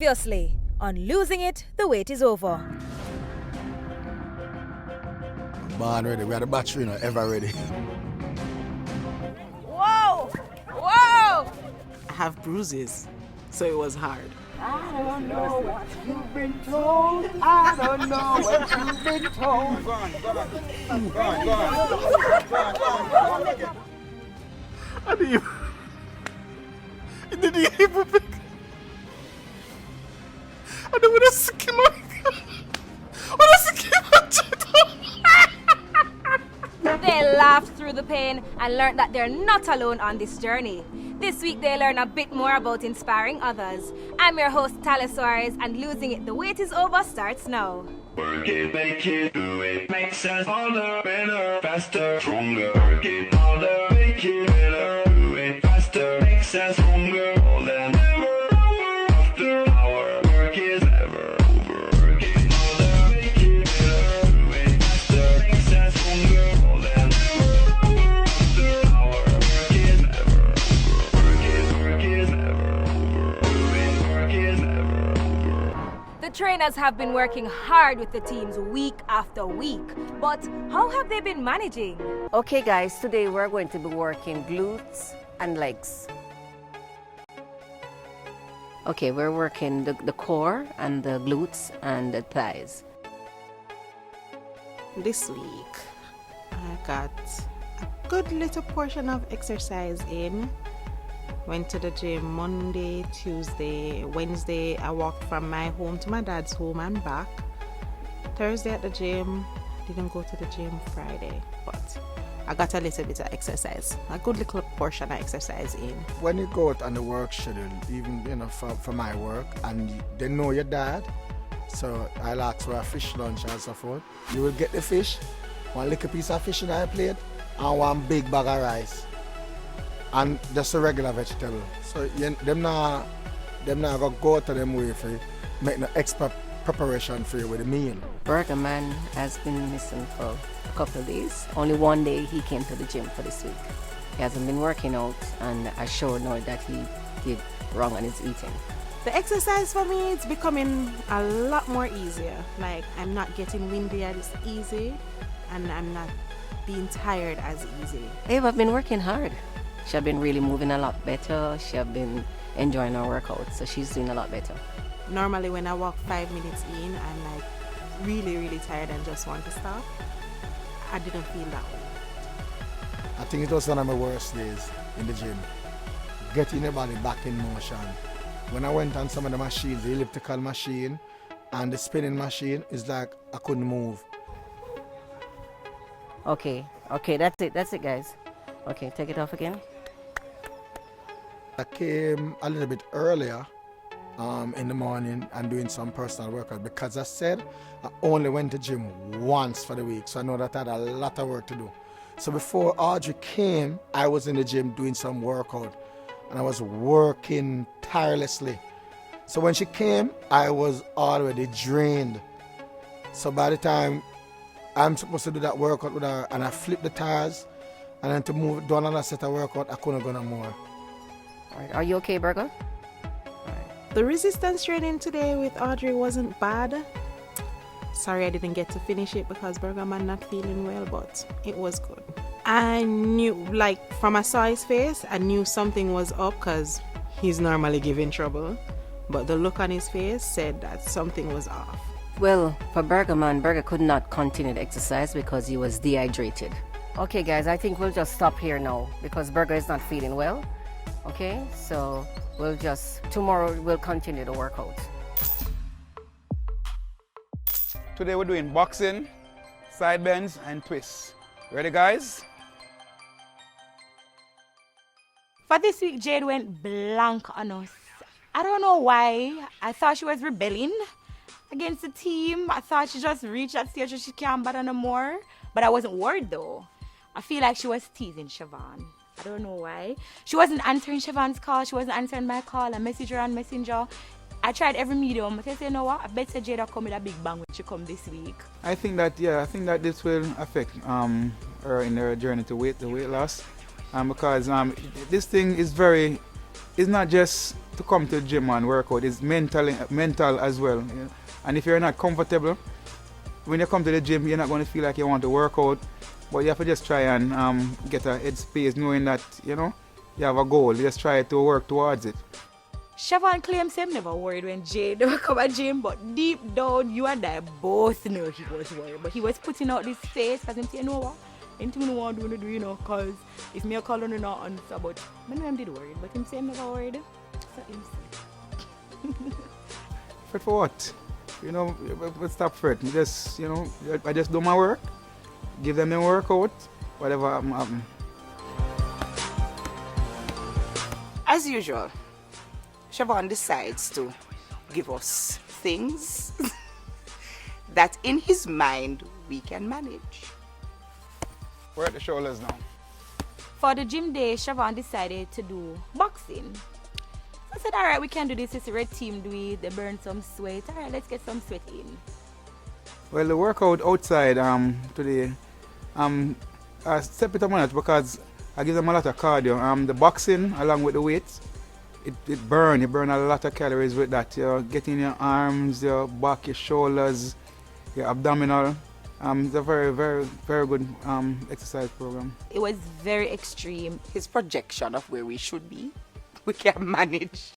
Previously on Losing It, the wait is over. Born ready. We had a battery, ever ready. Whoa! Whoa! I have bruises, so it was hard. I don't know what you've been told. I don't know what you've been told. Go on. I didn't even pick. I don't want to skim They laughed through the pain and learned that they're not alone on this journey. This week they learn a bit more about inspiring others. I'm your host, Talia Suarez, and Losing It, the wait is over starts now. Work it, make it, do it. Makes us harder, better, faster, stronger. Work it harder, make it better, do it faster. Makes us stronger, more than ever. Hour after hour, work is never over. Work it harder, make it better, do it faster. Makes us stronger, more than ever. Hour after hour, work is never over. Work is never over. Do it, work is never over. The trainers have been working hard with the teams week after week, but how have they been managing? Okay guys, today we're going to be working glutes and legs. Okay, we're working the core and the glutes and the thighs. This week, I got a good little portion of exercise in. Went to the gym Monday, Tuesday, Wednesday. I walked from my home to my dad's home and back. Thursday at the gym. Didn't go to the gym Friday, but I got a little bit of exercise. A good little portion of exercise in. When you go out on the work schedule, even for my work, and they know your dad, so I'll ask for a fish lunch and so forth. You will get the fish, one little piece of fish in our plate, and one big bag of rice. And just a regular vegetable. So them not gonna go to them way for you, make no extra preparation for you with the meal. Burger Man has been missing for a couple of days. Only one day he came to the gym for this week. He hasn't been working out, and I sure know that he did wrong on his eating. The exercise for me, it's becoming a lot more easier. Like, I'm not getting windy as easy, and I'm not being tired as easy. Ava's been working hard. She's been really moving a lot better. She's been enjoying her workout, so she's doing a lot better. Normally when I walk 5 minutes in, I'm like really tired and just want to stop. I didn't feel that way. I think it was one of my worst days in the gym. Getting your body back in motion. When I went on some of the machines, the elliptical machine and the spinning machine, it's like I couldn't move. Okay, that's it guys. Okay, take it off again. I came a little bit earlier in the morning and doing some personal workout because I said I only went to gym once for the week, so I know that I had a lot of work to do. So before Audrey came, I was in the gym doing some workout and I was working tirelessly. So when she came, I was already drained. So by the time I'm supposed to do that workout with her and I flipped the tires and then to move do another set of workout, I couldn't go no more. All right, are you okay, Burger? The resistance training today with Audrey wasn't bad. Sorry I didn't get to finish it because Burger Man not feeling well, but it was good. I knew, like, from I saw his face, I knew something was up because he's normally giving trouble. But the look on his face said that something was off. Well, for Burger Man, Burger could not continue the exercise because he was dehydrated. Okay guys, I think we'll just stop here now because Burger is not feeling well. Okay, so tomorrow we'll continue the workout. Today we're doing boxing, side bends, and twists. Ready, guys? For this week, Jayde went blank on us. I don't know why. I thought she was rebelling against the team. I thought she just reached that stage where she can't bother no more. But I wasn't worried though. I feel like she was teasing Shevon. I don't know why. She wasn't answering Shevon's call. She wasn't answering my call. I messaged her on Messenger. I tried every medium, but I said, you know what? I bet Jayde come with a big bang when she come this week. I think that this will affect her in her journey to the weight loss, because this thing is not just to come to the gym and work out is mental as well. You know? And if you're not comfortable, when you come to the gym, you're not going to feel like you want to work out, but you have to just try and get a headspace knowing that, you know, you have a goal. You just try to work towards it. Shevon claims him never worried when Jayde never come at gym, but deep down, you and I both know he was worried. But he was putting out this face because he said, you know what? Anything you want to do, you know, because if me a call on you not answer, but I know him did worried, but him say him never worried. So him say. Fret for what? You know, but stop fret. Just, you know, I just do my work, give them their workout, whatever happen. As usual, Shevon decides to give us things that in his mind we can manage. We're at the shoulders now. For the gym day, Shevon decided to do boxing. I said, all right, we can do this. It's a red team, do it. They burn some sweat. All right, let's get some sweat in. Well, the workout outside today, I step it up on it because I give them a lot of cardio. The boxing along with the weights, you burn a lot of calories with that. You're getting your arms, your back, your shoulders, your abdominal. It's a very, very, very good exercise program. It was very extreme. His projection of where we should be, we can manage.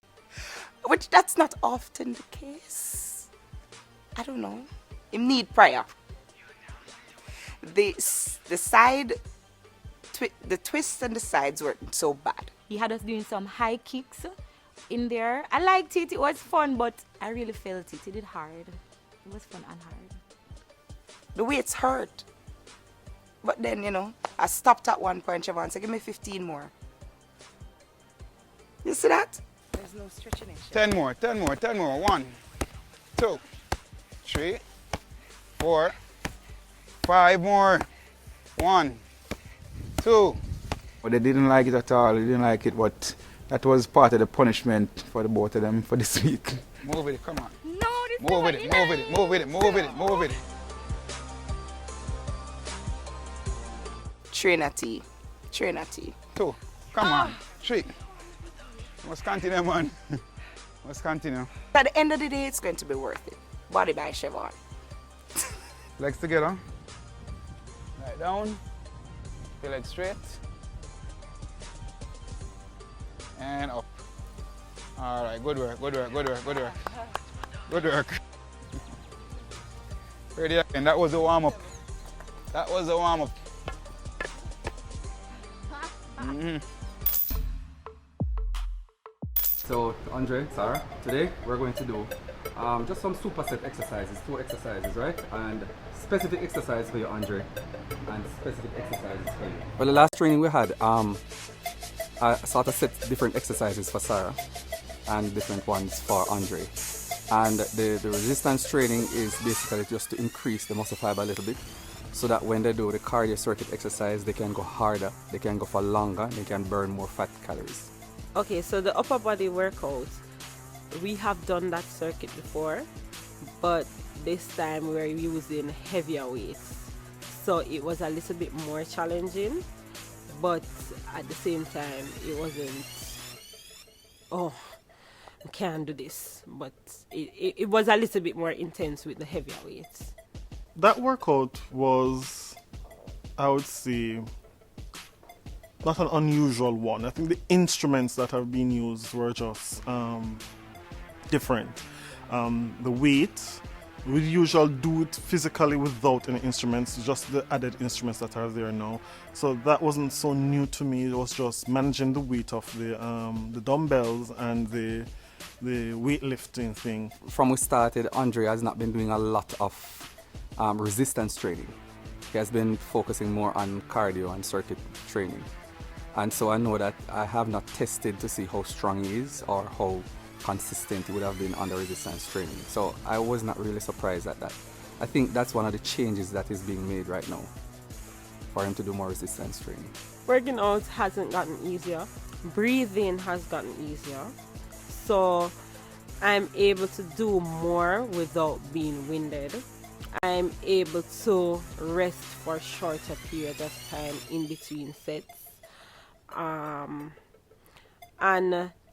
Which that's not often the case. I don't know. You need prayer. The twists and the sides weren't so bad. He had us doing some high kicks in there. I liked it. It was fun, but I really felt it. It did hard. It was fun and hard. The weights hurt. But then, you know, I stopped at one point, Shevon said, give me 15 more. You see that? There's no stretching it. 10 more. 1, 2, 3, 4, 5 more. 1, 2. But they didn't like it at all. They didn't like it, but that was part of the punishment for the both of them for this week. Move with it, come on. No, this Move with it. Trinity. 2, come on. 3. Must continue, man. Must continue. At the end of the day, it's going to be worth it. Body by Shevon. Legs together. Right down. Your legs straight. And up. All right, good work. Ready again. That was the warm up. So, Andre, Sarah, today we're going to do just some superset exercises, 2 exercises, right? And specific exercise for you, Andre, and specific exercises for you. Well, the last training we had, I sort of set different exercises for Sarah and different ones for Andre. And the resistance training is basically just to increase the muscle fiber a little bit, so that when they do the cardio circuit exercise, they can go harder, they can go for longer, they can burn more fat calories. Okay, so the upper body workout, we have done that circuit before, but this time we're using heavier weights. So it was a little bit more challenging, but at the same time, it wasn't, oh, I can't do this. But it was a little bit more intense with the heavier weights. That workout was, I would say, not an unusual one. I think the instruments that have been used were just different. The weight, we usually do it physically without any instruments, just the added instruments that are there now. So that wasn't so new to me. It was just managing the weight of the dumbbells and the weightlifting thing. From we started, Andre has not been doing a lot of resistance training. He has been focusing more on cardio and circuit training. And so I know that I have not tested to see how strong he is or how consistent he would have been under resistance training. So I was not really surprised at that. I think that's one of the changes that is being made right now for him to do more resistance training. Working out hasn't gotten easier. Breathing has gotten easier. So I'm able to do more without being winded. I'm able to rest for shorter periods of time in between sets. And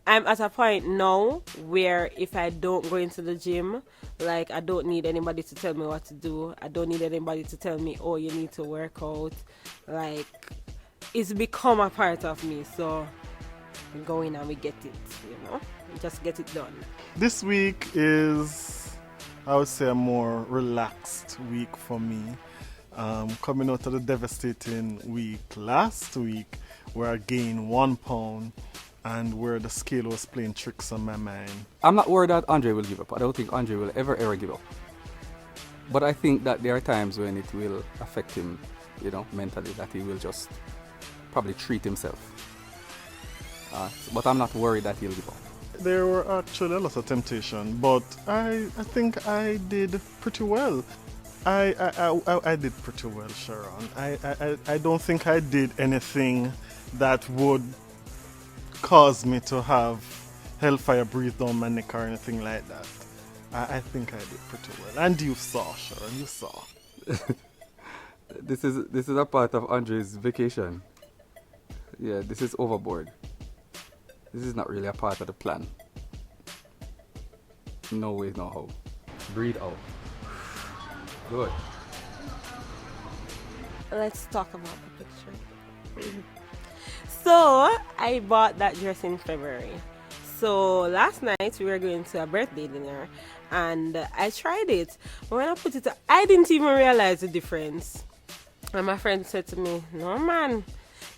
I'm at a point now where if I don't go into the gym, like I don't need anybody to tell me what to do. I don't need anybody to tell me, oh, you need to work out. Like, it's become a part of me. So we go in and we get it, we just get it done. This week is, I would say, a more relaxed week for me. Coming out of the devastating week last week where I gained 1 pound and where the scale was playing tricks on my mind. I'm not worried that Andre will give up. I don't think Andre will ever give up. But I think that there are times when it will affect him, mentally, that he will just probably treat himself. But I'm not worried that he'll give up. There were actually a lot of temptation, but I think I did pretty well. I did pretty well, Sharon. I don't think I did anything that would cause me to have hellfire breathe down my neck or anything like that. I think I did pretty well. And you saw, Sharon, you saw. This is a part of Andre's vacation. Yeah, this is overboard. This is not really a part of the plan. No way, no how. Breathe out. Good. Let's talk about the picture. So, I bought that dress in February. So, last night we were going to a birthday dinner and I tried it. But when I put it on, I didn't even realize the difference. And my friend said to me, no man,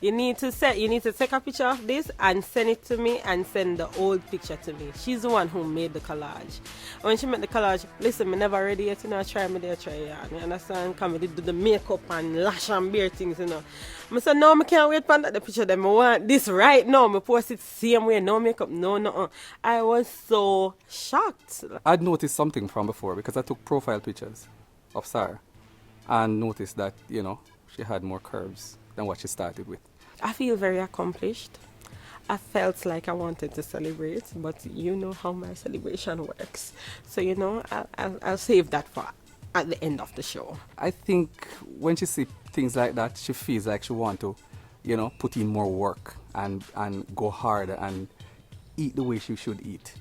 you need to take a picture of this and send it to me and send the old picture to me. She's the one who made the collage. When she made the collage, listen, me never ready yet, I try yeah. You understand? Come do the makeup and lash and beard things, I said, no, I can't wait for that the picture. Them I want this right now. I post it same way, no makeup, no. I was so shocked. I'd noticed something from before because I took profile pictures of Sarah and noticed that, she had more curves than what she started with. I feel very accomplished. I felt like I wanted to celebrate, but you know how my celebration works. So, I'll save that for at the end of the show. I think when she sees things like that, she feels like she wants to, put in more work and go harder and eat the way she should eat.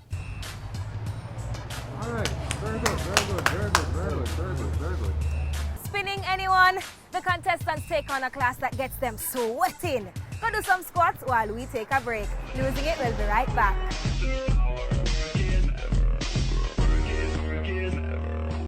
All right, very good. Spinning, anyone? The contestants take on a class that gets them sweating. Go do some squats while we take a break. Losing it, we'll be right back.